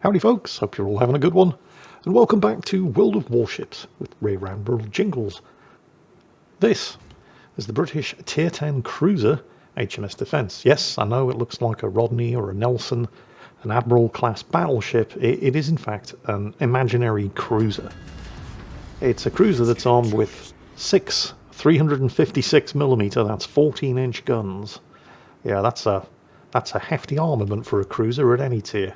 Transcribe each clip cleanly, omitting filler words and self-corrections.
Howdy folks, hope you're all having a good one, and welcome back to World of Warships with Rear Admiral Jingles. This is the British Tier 10 cruiser HMS Defence. Yes, I know it looks like a Rodney or a Nelson, an Admiral class battleship. It is in fact an imaginary cruiser. It's a cruiser that's armed with 6 356mm, that's 14-inch guns. Yeah, that's a hefty armament for a cruiser at any tier.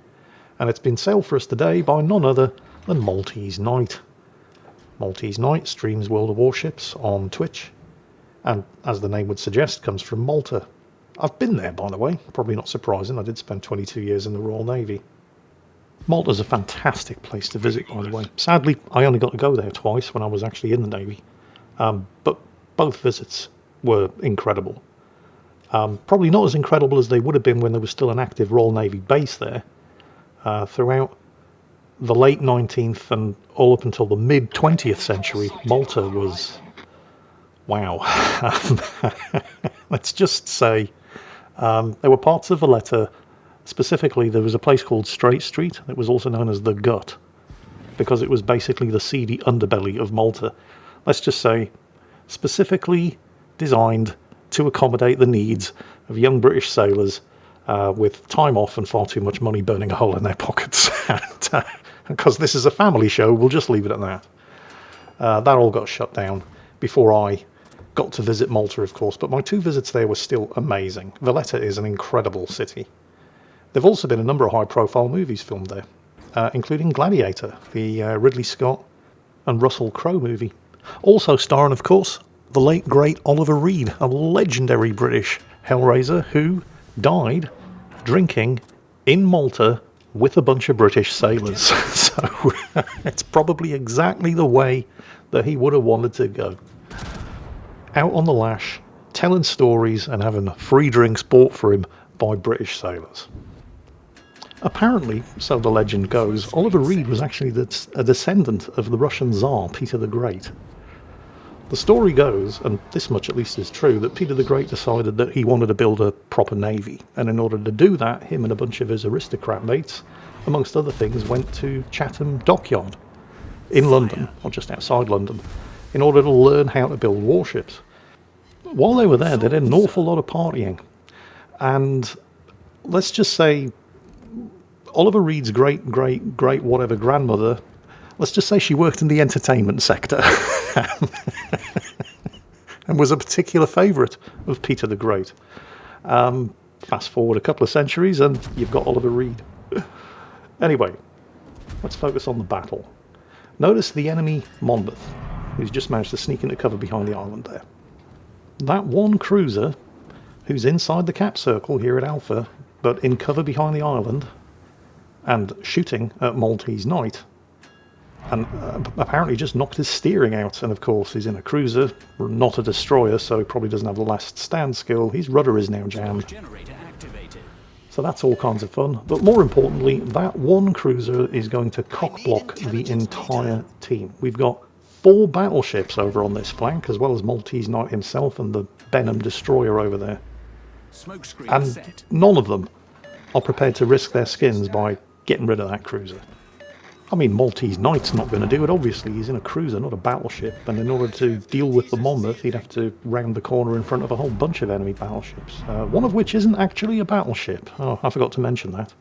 And it's been sailed for us today by none other than MalteseKnight. MalteseKnight streams World of Warships on Twitch, and as the name would suggest, comes from Malta. I've been there, by the way, probably not surprising, I did spend 22 years in the Royal Navy. Malta's a fantastic place to visit, by the way. Sadly, I only got to go there twice when I was actually in the Navy, but both visits were incredible. Probably not as incredible as they would have been when there was still an active Royal Navy base there. Throughout the late 19th and all up until the mid-20th century, Malta was, wow. Let's just say there were parts of Valletta, specifically there was a place called Straight Street that was also known as the Gut, because it was basically the seedy underbelly of Malta. Let's just say specifically designed to accommodate the needs of young British sailors with time off and far too much money burning a hole in their pockets. And, because this is a family show, we'll just leave it at that. That all got shut down before I got to visit Malta, of course, but my 2 visits there were still amazing. Valletta is an incredible city. There have also been a number of high-profile movies filmed there, including Gladiator, the Ridley Scott and Russell Crowe movie. Also starring, of course, the late, great Oliver Reed, a legendary British hellraiser who died drinking in Malta with a bunch of British sailors. So it's probably exactly the way that he would have wanted to go. Out on the lash, telling stories and having free drinks bought for him by British sailors. Apparently, so the legend goes, Oliver Reed was actually a descendant of the Russian Tsar Peter the Great. The story goes, and this much at least is true, that Peter the Great decided that he wanted to build a proper navy, and in order to do that, him and a bunch of his aristocrat mates, amongst other things, went to Chatham Dockyard in London, or just outside London, in order to learn how to build warships. While they were there, they did an awful lot of partying, and let's just say Oliver Reed's great whatever grandmother, let's just say she worked in the entertainment sector and was a particular favourite of Peter the Great. Fast forward a couple of centuries and you've got Oliver Reed. Anyway, let's focus on the battle. Notice the enemy Monmouth, who's just managed to sneak into cover behind the island there. That one cruiser, who's inside the cap circle here at Alpha, but in cover behind the island, and shooting at MalteseKnight, and apparently just knocked his steering out, and of course he's in a cruiser, not a destroyer, so he probably doesn't have the last stand skill. His rudder is now jammed. So that's all kinds of fun, but more importantly, that one cruiser is going to cock-block the entire team. We've got 4 battleships over on this flank, as well as MalteseKnight himself and the Benham destroyer over there. And none of them are prepared to risk their skins by getting rid of that cruiser. I mean, MalteseKnight's not going to do it, obviously. He's in a cruiser, not a battleship, and in order to deal with the Monmouth, he'd have to round the corner in front of a whole bunch of enemy battleships, one of which isn't actually a battleship. Oh, I forgot to mention that.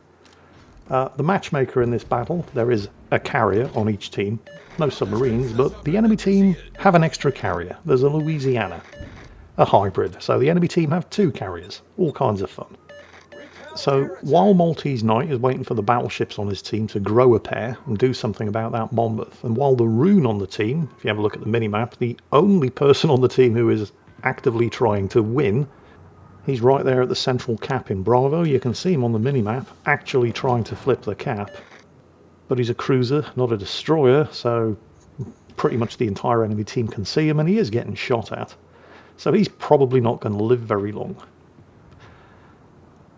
The matchmaker in this battle, there is a carrier on each team, no submarines, but the enemy team have an extra carrier. There's a Louisiana, a hybrid, so the enemy team have 2 carriers, all kinds of fun. So while MalteseKnight is waiting for the battleships on his team to grow a pair and do something about that Monmouth, and while the Rune on the team, if you have a look at the minimap, the only person on the team who is actively trying to win, he's right there at the central cap in Bravo. You can see him on the minimap actually trying to flip the cap, but he's a cruiser, not a destroyer, so pretty much the entire enemy team can see him, and he is getting shot at. So he's probably not going to live very long.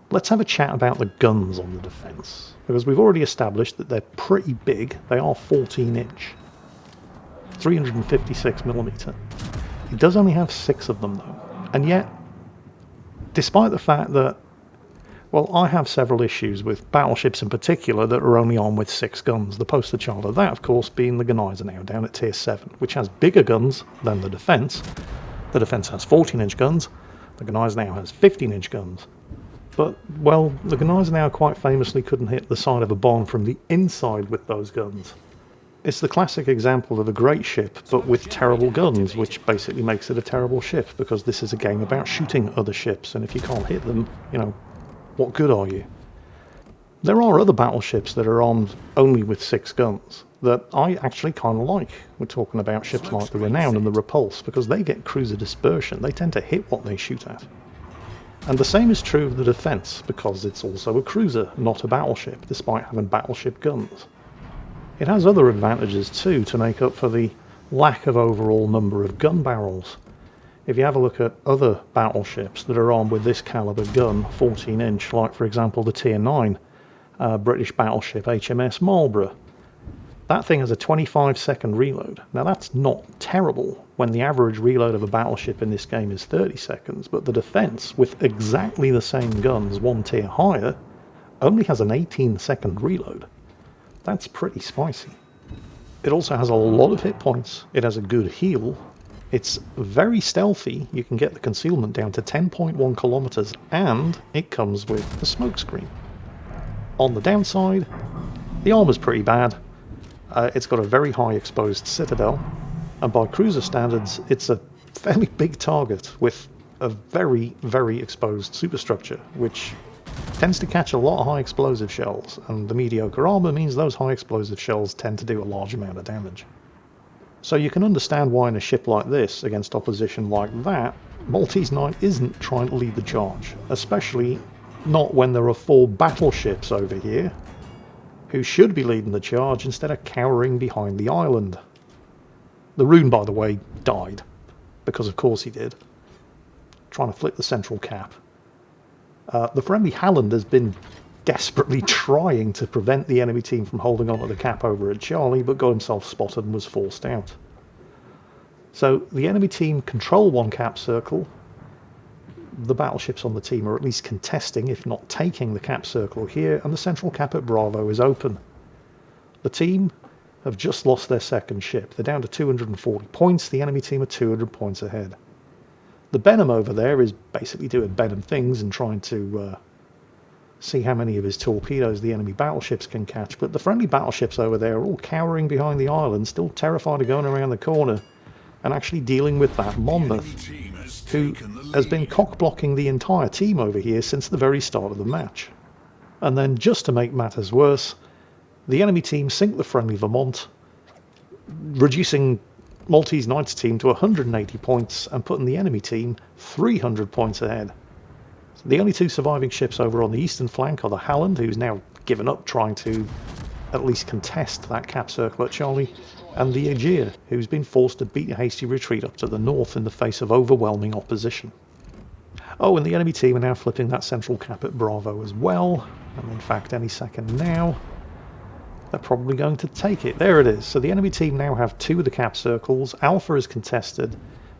Let's have a chat about the guns on the Defence, because we've already established that they're pretty big. They are 14-inch, 356mm. It does only have 6 of them though, and yet, despite the fact that Well, I have several issues with battleships in particular that are only armed with 6 guns. The poster child of that, of course, being the Gneisenau down at tier 7, which has bigger guns than the Defence. The Defence has 14-inch guns, the Gneisenau has 15-inch guns. But, well, the Gneisenau quite famously couldn't hit the side of a bomb from the inside with those guns. It's the classic example of a great ship, but with terrible guns, which basically makes it a terrible ship, because this is a game about shooting other ships, and if you can't hit them, you know, what good are you? There are other battleships that are armed only with 6 guns that I actually kind of like. We're talking about ships like the Renown and the Repulse, because they get cruiser dispersion. They tend to hit what they shoot at. And the same is true of the Defence, because it's also a cruiser, not a battleship, despite having battleship guns. It has other advantages too to make up for the lack of overall number of gun barrels. If you have a look at other battleships that are armed with this caliber gun, 14-inch, like for example the Tier 9 British battleship HMS Marlborough, that thing has a 25-second reload. Now that's not terrible when the average reload of a battleship in this game is 30 seconds, but the Defence, with exactly the same guns, 1 tier higher, only has an 18-second reload. That's pretty spicy. It also has a lot of hit points, it has a good heal, it's very stealthy, you can get the concealment down to 10.1 kilometers, and it comes with the smokescreen. On the downside, the armor's pretty bad. It's got a very high exposed citadel, and by cruiser standards, it's a fairly big target with a very, very exposed superstructure, which tends to catch a lot of high explosive shells, and the mediocre armor means those high explosive shells tend to do a large amount of damage. So you can understand why in a ship like this, against opposition like that, MalteseKnight isn't trying to lead the charge, especially not when there are 4 battleships over here who should be leading the charge instead of cowering behind the island. The Rune, by the way, died, because of course he did, trying to flip the central cap. The friendly Halland has been desperately trying to prevent the enemy team from holding on to the cap over at Charlie, but got himself spotted and was forced out. So the enemy team control 1 cap circle. The battleships on the team are at least contesting, if not taking, the cap circle here, and the central cap at Bravo is open. The team have just lost their 2nd ship. They're down to 240 points, the enemy team are 200 points ahead. The Benham over there is basically doing Benham things and trying to see how many of his torpedoes the enemy battleships can catch, but the friendly battleships over there are all cowering behind the island, still terrified of going around the corner, and actually dealing with that Monmouth, who has been cock-blocking the entire team over here since the very start of the match. And then, just to make matters worse, the enemy team sink the friendly Vermont, reducing MalteseKnight's team to 180 points and putting the enemy team 300 points ahead. The only 2 surviving ships over on the eastern flank are the Halland, who's now given up trying to at least contest that cap circle at Charlie, and the Aegea, who's been forced to beat a hasty retreat up to the north in the face of overwhelming opposition. Oh, and the enemy team are now flipping that central cap at Bravo as well, and in fact any second now they're probably going to take it. There it is. So the enemy team now have 2 of the cap circles, Alpha is contested,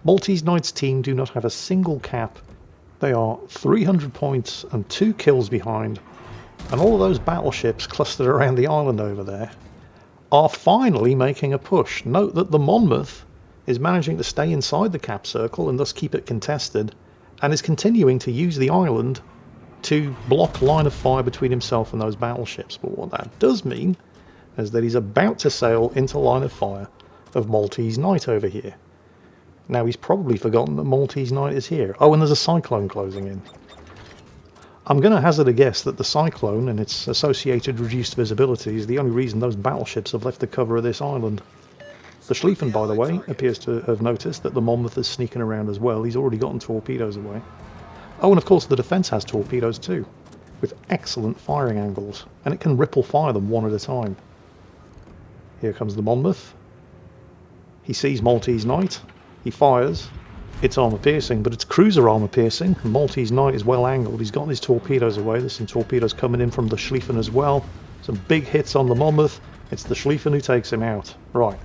MalteseKnight's team do not have a single cap. They are 300 points and 2 kills behind, and all of those battleships clustered around the island over there are finally making a push. Note that the Monmouth is managing to stay inside the cap circle and thus keep it contested, and is continuing to use the island to block line of fire between himself and those battleships. But what that does mean is that he's about to sail into line of fire of MalteseKnight over here. Now he's probably forgotten that MalteseKnight is here. Oh, and there's a Cyclone closing in. I'm going to hazard a guess that the Cyclone and its associated reduced visibility is the only reason those battleships have left the cover of this island. The Schlieffen, by the way, appears to have noticed that the Monmouth is sneaking around as well. He's already gotten torpedoes away. Oh, and of course the Defence has torpedoes too, with excellent firing angles, and it can ripple fire them 1 at a time. Here comes the Monmouth. He sees MalteseKnight. He fires. It's armour piercing, but it's cruiser armour piercing. MalteseKnight is well angled. He's gotten his torpedoes away. There's some torpedoes coming in from the Schlieffen as well. Some big hits on the Monmouth. It's the Schlieffen who takes him out. Right.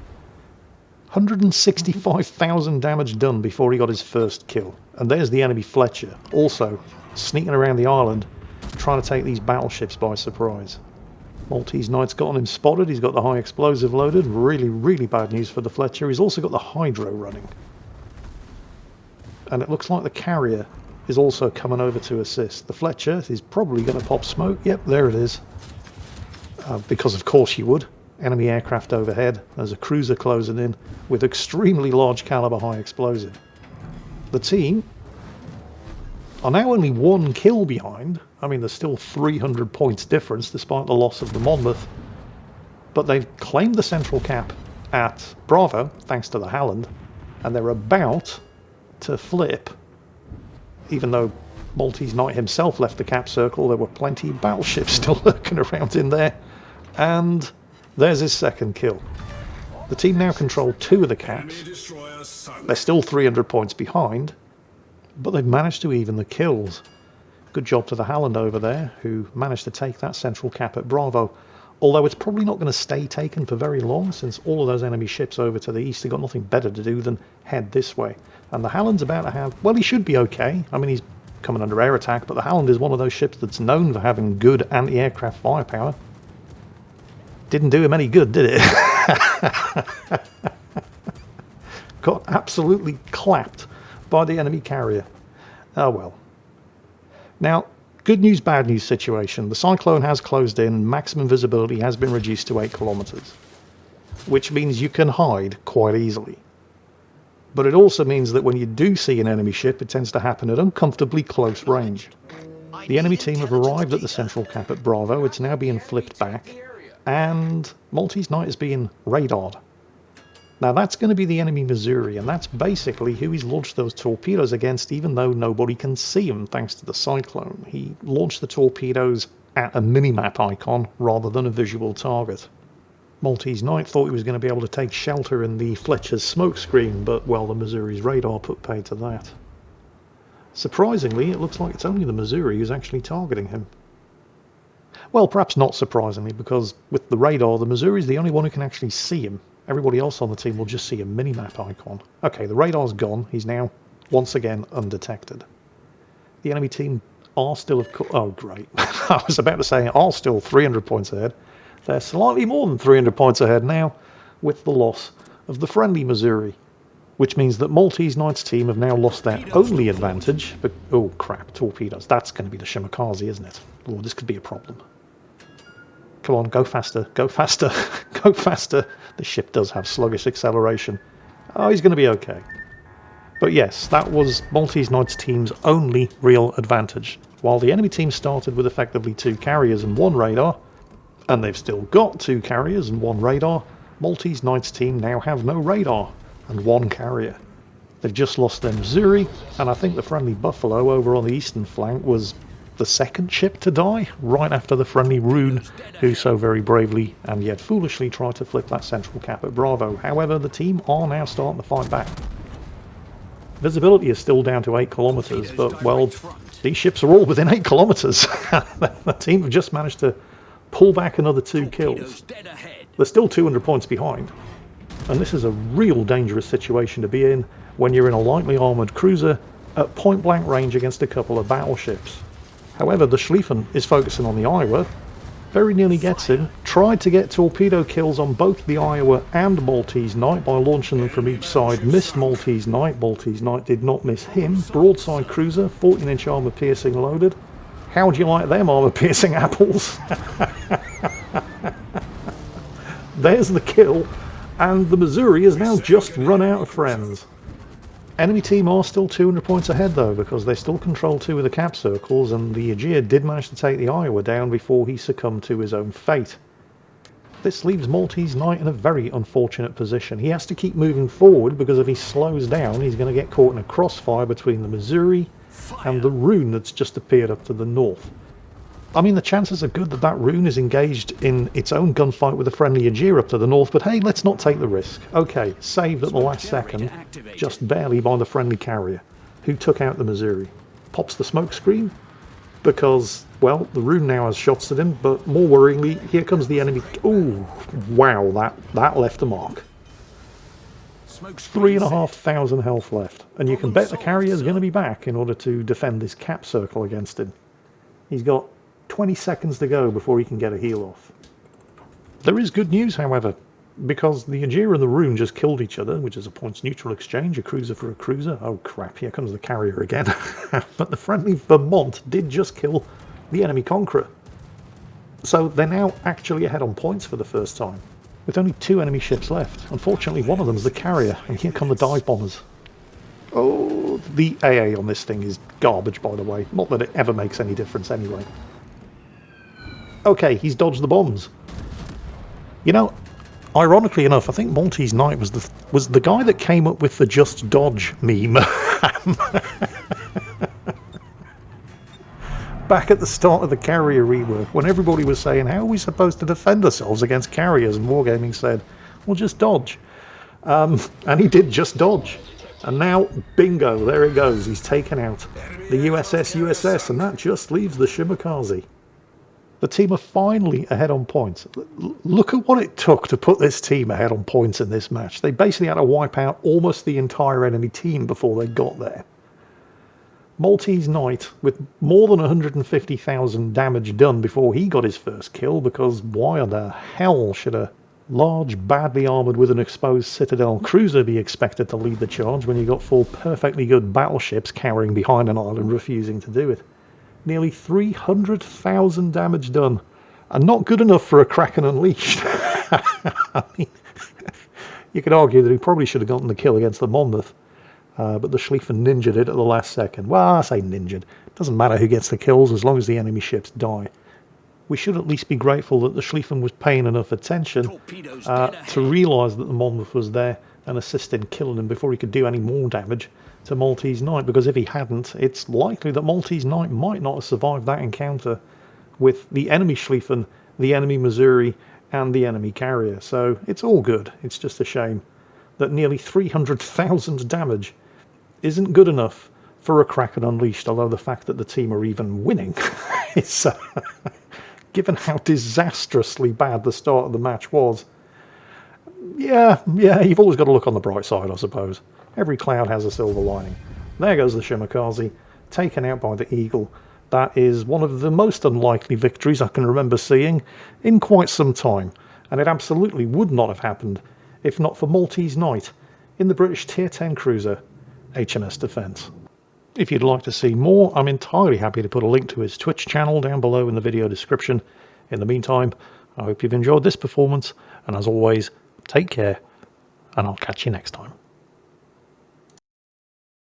165,000 damage done before he got his first kill. And there's the enemy Fletcher, also sneaking around the island, trying to take these battleships by surprise. MalteseKnight's got him spotted. He's got the high explosive loaded. Really, really bad news for the Fletcher. He's also got the Hydro running. And it looks like the carrier is also coming over to assist. The Fletcher is probably going to pop smoke. Yep, there it is. Because of course you would. Enemy aircraft overhead. There's a cruiser closing in with extremely large caliber high explosive. The team are now only 1 kill behind. I mean, there's still 300 points difference despite the loss of the Monmouth. But they've claimed the central cap at Bravo, thanks to the Halland, and they're about to flip. Even though MalteseKnight himself left the cap circle, there were plenty of battleships still lurking around in there. And there's his second kill. The team now control 2 of the caps. They're still 300 points behind, but they've managed to even the kills. Good job to the Halland over there, who managed to take that central cap at Bravo. Although it's probably not going to stay taken for very long, since all of those enemy ships over to the east have got nothing better to do than head this way. And the Halland's about to have... well, he should be okay. I mean, he's coming under air attack, but the Halland is one of those ships that's known for having good anti-aircraft firepower. Didn't do him any good, did it? Got absolutely clapped by the enemy carrier. Oh well. Now, good news, bad news situation. The Cyclone has closed in, maximum visibility has been reduced to 8 kilometers, which means you can hide quite easily. But it also means that when you do see an enemy ship, it tends to happen at uncomfortably close range. The enemy team have arrived at the central cap at Bravo. It's now being flipped back, and MalteseKnight is being radared. Now that's going to be the enemy Missouri, and that's basically who he's launched those torpedoes against, even though nobody can see him thanks to the Cyclone. He launched the torpedoes at a minimap icon rather than a visual target. MalteseKnight thought he was going to be able to take shelter in the Fletcher's smokescreen, but, well, the Missouri's radar put paid to that. Surprisingly, it looks like it's only the Missouri who's actually targeting him. Well, perhaps not surprisingly, because with the radar, the Missouri's the only one who can actually see him. Everybody else on the team will just see a minimap icon. Okay, the radar's gone. He's now, once again, undetected. The enemy team are still, oh, great. I was about to say, are still 300 points ahead. They're slightly more than 300 points ahead now, with the loss of the friendly Missouri, which means that MalteseKnight's team have now lost their only advantage. But, oh, crap, torpedoes. That's going to be the Shimakaze, isn't it? Oh, this could be a problem. Come on, go faster, go faster, go faster. The ship does have sluggish acceleration. Oh, he's going to be okay. But yes, that was MalteseKnight's team's only real advantage. While the enemy team started with effectively 2 carriers and 1 radar, and they've still got 2 carriers and 1 radar, MalteseKnight's team now have no radar and 1 carrier. They've just lost their Missouri, and I think the friendly Buffalo over on the eastern flank was the second ship to die, right after the friendly Rune, who so very bravely and yet foolishly tried to flip that central cap at Bravo. However, the team are now starting to fight back. Visibility is still down to 8 kilometers, but, well, these ships are all within 8 kilometers. The team have just managed to pull back another 2 kills. They're still 200 points behind, and this is a real dangerous situation to be in when you're in a lightly armoured cruiser at point-blank range against a couple of battleships. However, the Schlieffen is focusing on the Iowa, very nearly gets him, tried to get torpedo kills on both the Iowa and MalteseKnight by launching them from each side, missed MalteseKnight. MalteseKnight did not miss him. Broadside cruiser, 14-inch armour-piercing loaded. How do you like them armour-piercing apples? There's the kill, and the Missouri has now just run out of friends. Enemy team are still 200 points ahead though, because they still control 2 of the cap circles, and the Aegir did manage to take the Iowa down before he succumbed to his own fate. This leaves MalteseKnight in a very unfortunate position. He has to keep moving forward, because if he slows down, he's going to get caught in a crossfire between the Missouri and the Rune that's just appeared up to the north. I mean, the chances are good that that Rune is engaged in its own gunfight with a friendly Aegir up to the north, but hey, let's not take the risk. Okay, saved at the last second, just barely by the friendly carrier, who took out the Missouri. Pops the smoke screen, because, well, the Rune now has shots at him, but more worryingly, here comes the enemy. Ooh, wow, that left a mark. 3,500 health left, and you can bet the carrier's going to be back in order to defend this cap circle against him. He's got 20 seconds to go before he can get a heal off. There is good news, however, because the Aegir and the Rune just killed each other, which is a points neutral exchange, a cruiser for a cruiser. Oh crap, here comes the carrier again. But the friendly Vermont did just kill the enemy Conqueror. So they're now actually ahead on points for the first time, with only 2 enemy ships left. Unfortunately, one of them is the carrier, and here come the dive bombers. Oh, the AA on this thing is garbage, by the way. Not that it ever makes any difference anyway. Okay, he's dodged the bombs. You know, ironically enough, I think MalteseKnight was the guy that came up with the just dodge meme. Back at the start of the carrier rework, when everybody was saying, how are we supposed to defend ourselves against carriers? And Wargaming said, well, just dodge. And he did just dodge. And now, bingo, there it goes. He's taken out the USS, and that just leaves the Shimakaze. The team are finally ahead on points. Look at what it took to put this team ahead on points in this match. They basically had to wipe out almost the entire enemy team before they got there. MalteseKnight, with more than 150,000 damage done before he got his first kill, because why the hell should a large, badly armoured with an exposed Citadel cruiser be expected to lead the charge when you've got 4 perfectly good battleships cowering behind an island refusing to do it? Nearly 300,000 damage done, and not good enough for a Kraken Unleashed. I mean, you could argue that he probably should have gotten the kill against the Monmouth, but the Schlieffen ninjaed it at the last second. Well, I say ninjaed. It doesn't matter who gets the kills as long as the enemy ships die. We should at least be grateful that the Schlieffen was paying enough attention to realise that the Monmouth was there and assist in killing him before he could do any more damage to MalteseKnight, because if he hadn't, it's likely that MalteseKnight might not have survived that encounter with the enemy Schlieffen, the enemy Missouri, and the enemy carrier. So it's all good. It's just a shame that nearly 300,000 damage isn't good enough for a Kraken Unleashed, although the fact that the team are even winning is, given how disastrously bad the start of the match was. Yeah, you've always got to look on the bright side, I suppose. Every cloud has a silver lining. There goes the Shimakaze, taken out by the Eagle. That is one of the most unlikely victories I can remember seeing in quite some time, and it absolutely would not have happened if not for MalteseKnight in the British Tier 10 cruiser HMS Defence. If you'd like to see more, I'm entirely happy to put a link to his Twitch channel down below in the video description. In the meantime, I hope you've enjoyed this performance, and as always, take care, and I'll catch you next time.